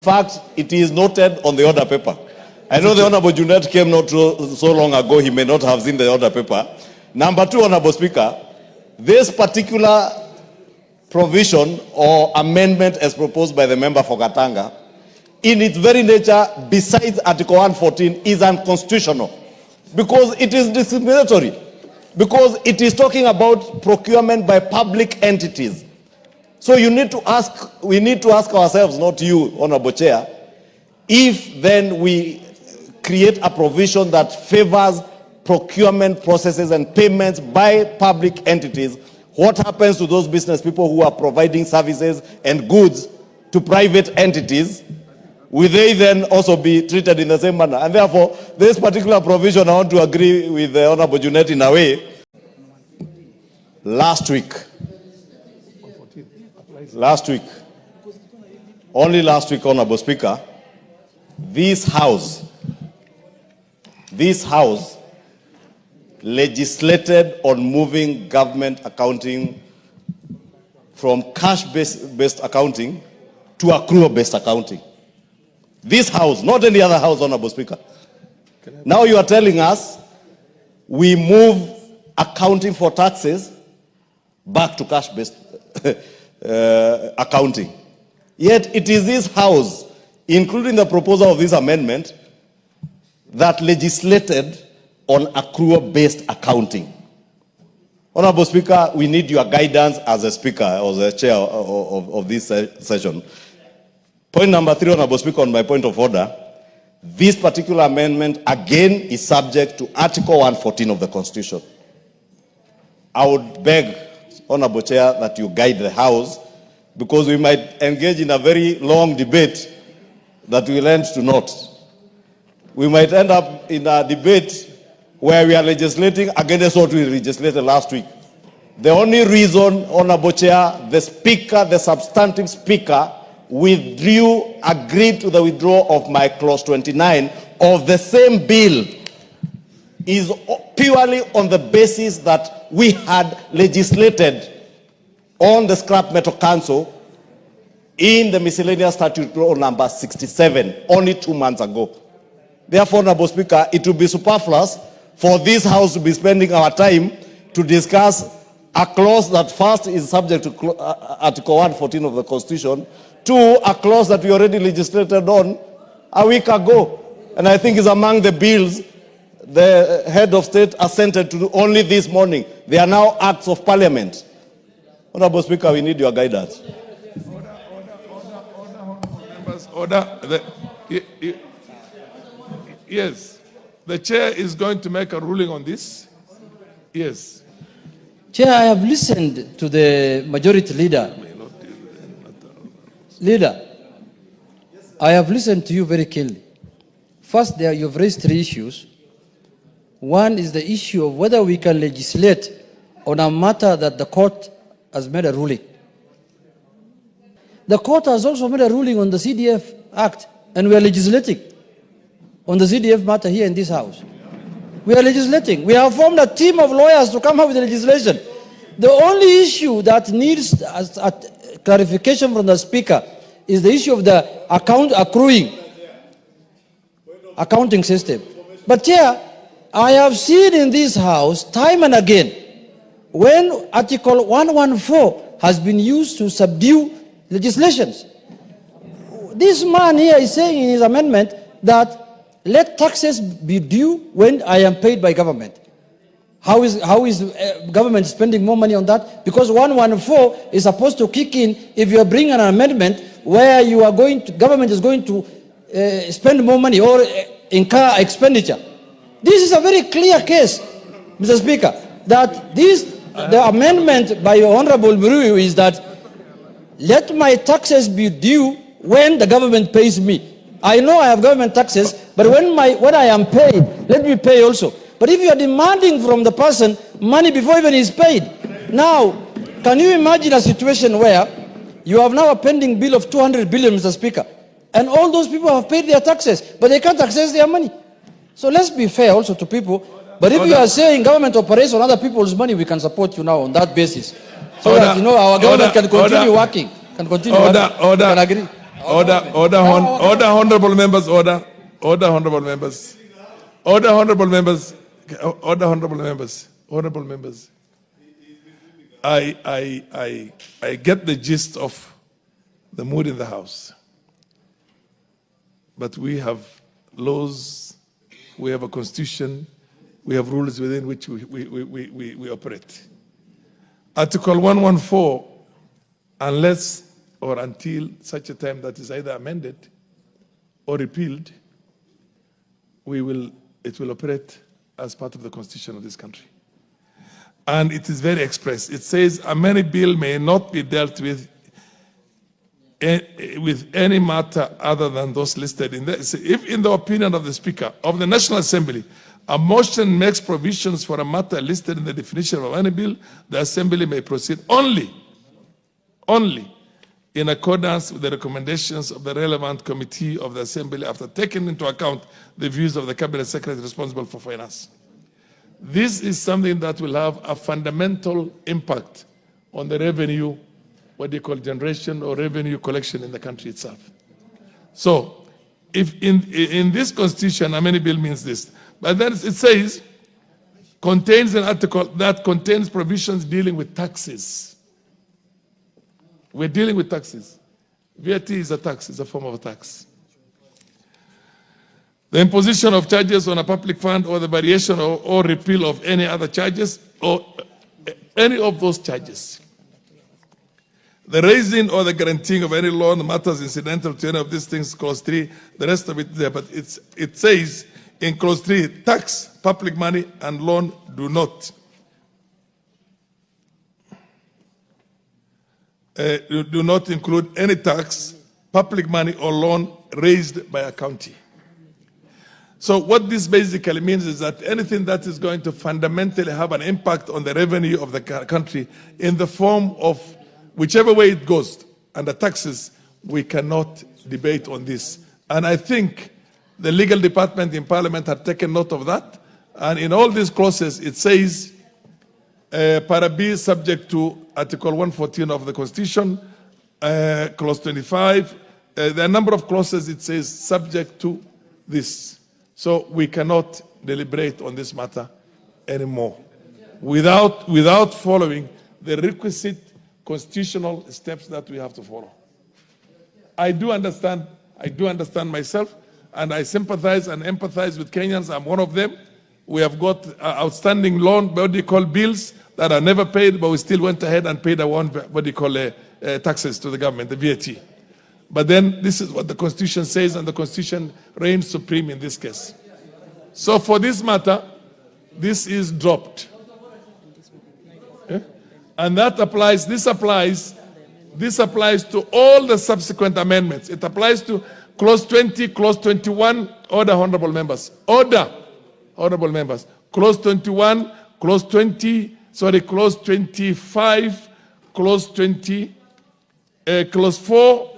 In fact, it is noted on the order paper. I know the Honorable Junet came not so long ago. He may not have seen the order paper. Number two, Honorable Speaker, this particular provision or amendment as proposed by the member for Katanga, in its very nature, besides Article 114, is unconstitutional because it is discriminatory, because it is talking about procurement by public entities. So we need to ask ourselves, not you, Honorable Chair, if then we create a provision that favors procurement processes and payments by public entities, what happens to those business people who are providing services and goods to private entities? Will they then also be treated in the same manner? And therefore, this particular provision, I want to agree with the Honorable Junet in a way. Last week, only last week, Honorable Speaker, this House legislated on moving government accounting from cash-based accounting to accrual-based accounting. This House, not any other House, Honorable Speaker. Now you are telling us we move accounting for taxes back to cash-based accounting. Yet it is this House, including the proposal of this amendment, that legislated on accrual-based accounting. Honorable Speaker, we need your guidance as a speaker or the chair of this session. Point number three, Honorable Speaker, on my point of order, this particular amendment again is subject to Article 114 of the Constitution. I would beg, Honorable Chair, that you guide the House, because we might engage in a very long debate that will end to naught. We might end up in a debate where we are legislating against what we legislated last week. The only reason, Honorable Chair, the Speaker, the substantive Speaker, agreed to the withdrawal of my clause 29 of the same bill is purely on the basis that we had legislated on the Scrap Metal Council in the miscellaneous statute law number 67 only 2 months ago. Therefore, Honorable Speaker, it will be superfluous for this House to be spending our time to discuss a clause that first is subject to Article 114 of the Constitution, to a clause that we already legislated on a week ago. And I think is among the bills the head of state assented to only this morning. They are now acts of parliament. Honorable Speaker, we need your guidance. Order. Yes. The chair is going to make a ruling on this. Yes. Chair, I have listened to the majority leader. I have listened to you very keenly. First, you've raised three issues. One is the issue of whether we can legislate on a matter that the court has made a ruling. The court has also made a ruling on the CDF Act, and we are legislating on the CDF matter here in this House. We are legislating. We have formed a team of lawyers to come up with the legislation. The only issue that needs a clarification from the Speaker is the issue of the accounting system. But Chair, I have seen in this House time and again when Article 114 has been used to subdue legislations. This man here is saying in his amendment that let taxes be due when I am paid by government. How is government spending more money on that? Because 114 is supposed to kick in if you are bringing an amendment where you are government is going to spend more money or incur expenditure. This is a very clear case, Mr. Speaker, that the amendment by Honorable Bure is that let my taxes be due when the government pays me. I know I have government taxes, but when I am paid, let me pay also. But if you are demanding from the person money before even he is paid, now, can you imagine a situation where you have now a pending bill of 200 billion, Mr. Speaker, and all those people have paid their taxes, but they can't access their money? So let's be fair also to people. But if you are saying government operates on other people's money, we can support you now on that basis. So that, our government can continue working. Can continue working. Can agree. honorable members, order, honorable members, honorable members, honorable members, honorable members. I get the gist of the mood in the House, but we have laws, we have a constitution, we have rules within which we operate. Article 114, unless or until such a time that is either amended or repealed, it will operate as part of the constitution of this country. And it is very express. It says a money bill may not be dealt with any matter other than those listed in there. If in the opinion of the Speaker of the National Assembly, a motion makes provisions for a matter listed in the definition of any bill, the Assembly may proceed only in accordance with the recommendations of the relevant committee of the Assembly after taking into account the views of the Cabinet Secretary responsible for finance. This is something that will have a fundamental impact on the revenue, generation or revenue collection in the country itself. So, if in this constitution, a money bill means this, but then it says, contains an article that contains provisions dealing with taxes. We're dealing with taxes. VAT is a tax, it's a form of a tax. The imposition of charges on a public fund or the variation or repeal of any other charges or any of those charges. The raising or the guaranteeing of any loan matters incidental to any of these things, clause 3, the rest of it there, but it says in clause 3, tax, public money, and loan do not include any tax, public money, or loan raised by a county. So what this basically means is that anything that is going to fundamentally have an impact on the revenue of the country in the form of whichever way it goes, and the taxes, we cannot debate on this. And I think the legal department in Parliament had taken note of that. And in all these clauses, it says, para B subject to Article 114 of the Constitution, Clause 25. There are a number of clauses, it says, subject to this. So we cannot deliberate on this matter anymore without following the requisite constitutional steps that we have to follow. I do understand myself, and I sympathize and empathize with Kenyans. I'm one of them. We have got outstanding loan, bills that are never paid, but we still went ahead and paid our own, taxes to the government, the VAT. But then this is what the Constitution says, and the Constitution reigns supreme in this case. So for this matter, this is dropped. And that applies, this applies to all the subsequent amendments. It applies to Clause 20, Clause 21, order, honorable members. Order, honorable members. Clause 21, Clause 20, Clause 25, Clause 20, Clause 4,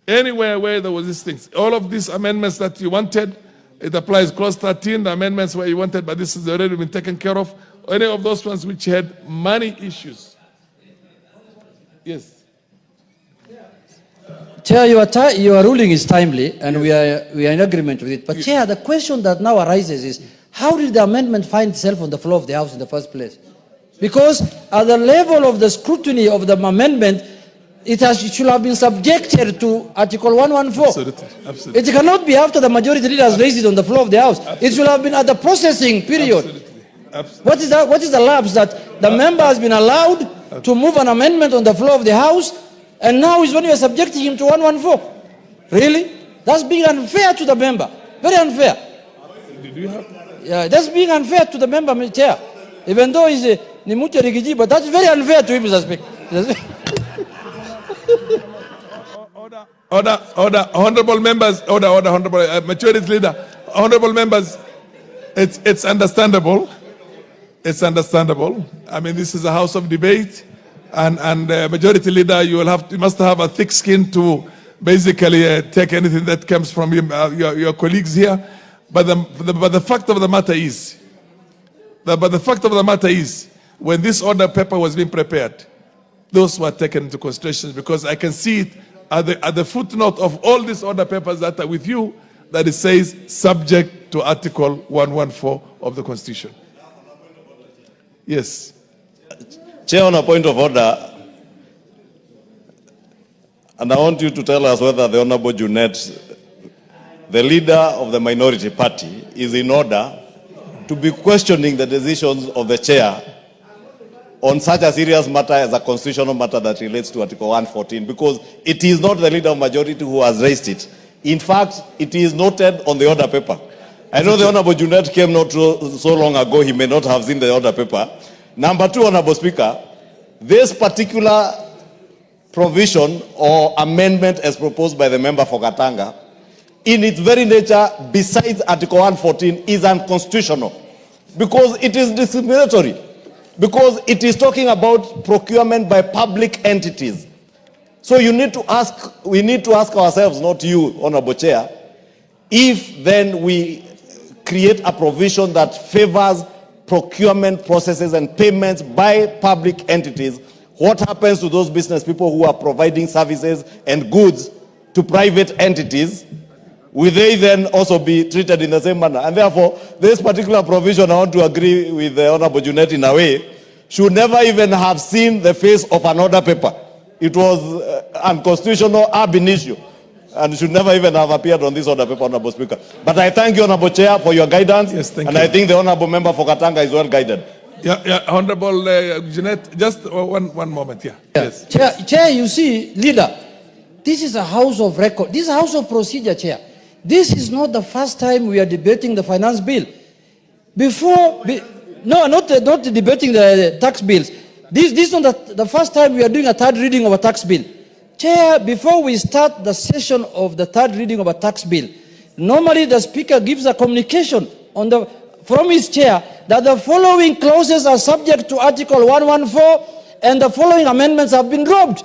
anywhere where there was these things. All of these amendments that you wanted, it applies. Clause 13, the amendments where you wanted, but this has already been taken care of. Any of those ones which had money issues. Yes. Chair, your ruling is timely, and we are in agreement with it. But Chair, the question that now arises is, how did the amendment find itself on the floor of the House in the first place? Because at the level of the scrutiny of the amendment, it should have been subjected to Article 114. Absolutely, absolutely. It cannot be after the majority leader has raised it on the floor of the House. Absolutely. It should have been at the processing period. Absolutely. Absolutely. What is the lapse that the member has been allowed to move an amendment on the floor of the House, and now is when you are subjecting him to 114? Really? That's being unfair to the member. Very unfair. Did you have? Yeah, that's being unfair to the member, Mr. Chair. Even though he's a Nimuche Rigiji, but that's very unfair to him, Mr. Speaker. Order, honorable members, honorable majority leader, honorable members, it's understandable. It's understandable. I mean, this is a house of debate, and majority leader, you must have a thick skin to basically take anything that comes from your colleagues here. But the fact of the matter is, when this order paper was being prepared, those were taken into consideration, because I can see it at the footnote of all these order papers that are with you, that it says subject to Article 114 of the Constitution. Yes. Chair, on a point of order, and I want you to tell us whether the Honorable Junet, the leader of the minority party, is in order to be questioning the decisions of the chair on such a serious matter as a constitutional matter that relates to Article 114, because it is not the leader of majority who has raised it. In fact, it is noted on the order paper. I know the Honorable Junet came not so long ago, he may not have seen the order paper. Number two, Honorable Speaker, this particular provision or amendment as proposed by the member for Katanga, in its very nature, besides Article 114, is unconstitutional because it is discriminatory, because it is talking about procurement by public entities. So we need to ask ourselves, not you, Honorable Chair, if then we create a provision that favors procurement processes and payments by public entities, what happens to those business people who are providing services and goods to private entities? Will they then also be treated in the same manner? And therefore, this particular provision, I want to agree with the Honorable Junet in a way, should never even have seen the face of an order paper. It was unconstitutional ab initio and should never even have appeared on this order paper, Honorable Speaker. But I thank you, Honorable Chair, for your guidance. Yes, thank and you. I think the Honorable Member for Katanga is well guided. Yeah, Honorable Junet, just one moment, yeah. Yes. Chair, you see, leader, this is a house of record. This is a house of procedure, Chair. This is not the first time we are debating the finance bill. Not debating the tax bills. This is not the first time we are doing a third reading of a tax bill. Chair, before we start the session of the third reading of a tax bill, normally the Speaker gives a communication from his chair that the following clauses are subject to Article 114 and the following amendments have been dropped.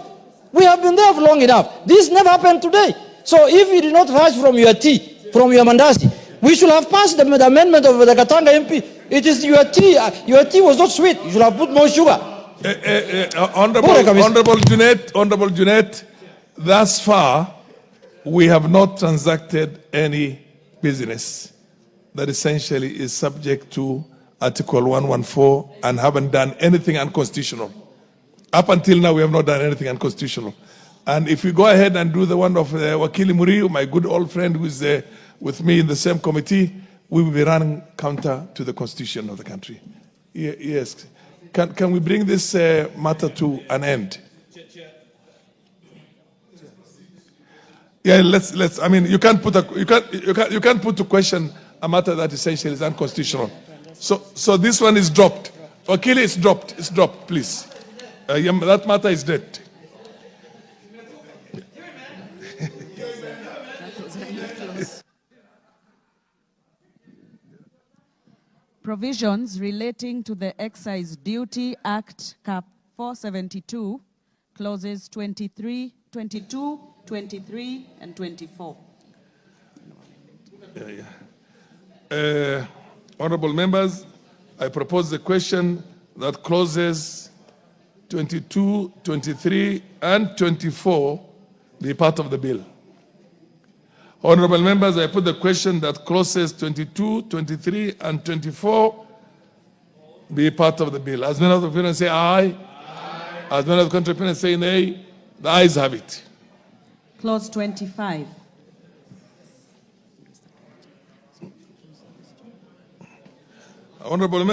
We have been there for long enough. This never happened today. So if you did not rush from your tea, from your mandasi, we should have passed the amendment of the Katanga MP. It is your tea. Your tea was not sweet. You should have put more sugar. Honorable Junet, thus far, we have not transacted any business that essentially is subject to Article 114 and haven't done anything unconstitutional. Up until now, we have not done anything unconstitutional. And if we go ahead and do the one of Wakili Muriu, my good old friend who is with me in the same committee, we will be running counter to the constitution of the country. Yes. Can we bring this matter to an end? Yeah, let's. I mean, you can't put to question a matter that essentially is unconstitutional. So this one is dropped. Wakili, it's dropped. It's dropped, please. That matter is dead. Provisions relating to the Excise Duty Act Cap 472, clauses 23, 22, 23, and 24. Honorable members, I propose the question that clauses 22, 23, and 24 be part of the bill. Honorable members, I put the question that clauses 22, 23, and 24 be part of the bill. As many of the opponents say aye. Aye. As many of the contrary opponents say nay. The ayes have it. Clause 25. Honorable members,